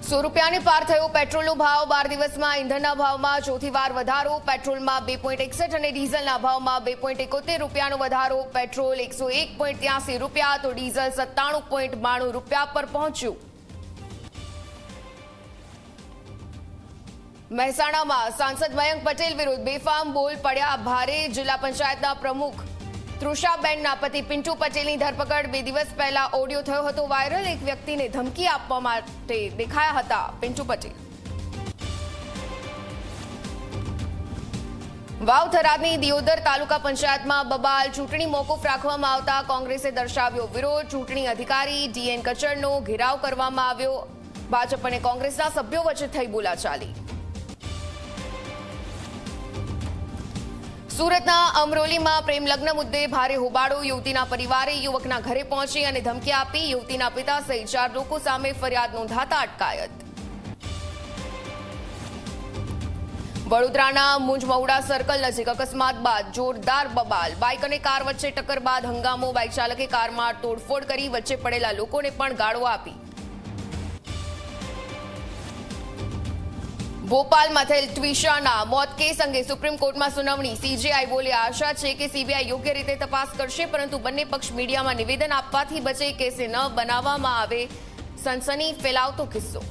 ₹100 પાર થયો પેટ્રોલનો ભાવ। 12 દિવસમાં ઈંધણના ભાવમાં ચોથી વાર વધારો। પેટ્રોલમાં ₹2.61 અને ડીઝલના ભાવમાં ₹2.71નો વધારો। પેટ્રોલ ₹101.83 તો ડીઝલ ₹97.92 પર પહોંચ્યું। મહેસાણામાં સાંસદ મયંક પટેલ વિરુદ્ધ બેફામ બોલ પડ્યા ભારે। જિલ્લા પંચાયતના પ્રમુખ તૃષાબેનના પતિ પિન્ટુ પટેલની ધરપકડ। 2 દિવસ પહેલા ઓડિયો થયો હતો વાયરલ। એક વ્યક્તિને ધમકી આપવા માટે દેખાયા હતા પિન્ટુ પટેલ। વાવ-થરાદની દિયોદર તાલુકા પંચાયતમાં બબાલ। ચૂંટણી મોકૂફ રાખવામાં આવતા કોંગ્રેસે દર્શાવ્યો વિરોધ। ચૂંટણી અધિકારી ડીએન કચરનો ઘેરાવ કરવામાં આવ્યો। ભાજપ અને કોંગ્રેસના સભ્યો વચ્ચે થઈ બોલાચાલી। સુરતના અમરોલીમાં પ્રેમ લગ્ન મુદ્દે ભારે હોબાળો। યુવતીના પરિવારે યુવકના ઘરે પહોંચી અને ધમકી આપી। યુવતીના પિતા સહિત 4 લોકો સામે ફરિયાદ નોંધાતા અટકાયત। વડોદરાના મુંજમહુડા સર્કલ નજીક અકસ્માત બાદ જોરદાર બબાલ। બાઇક અને કાર વચ્ચે ટક્કર બાદ હંગામો। બાઇક ચાલકે કારમાં તોડફોડ કરી વચ્ચે પડેલા લોકોને પણ ગાળો આપી। ભોપાલમાં થયેલ ટ્વિશાના મોત કેસ અંગે સુપ્રીમ કોર્ટમાં સુનાવણી। સીજેઆઈ બોલે આશા છે કે સીબીઆઈ યોગ્ય રીતે તપાસ કરશે, પરંતુ બંને પક્ષ મીડિયામાં નિવેદન આપવાથી બચે, કેસે ન બનાવવામાં આવે। સનસની ફેલાવતો કિસ્સો।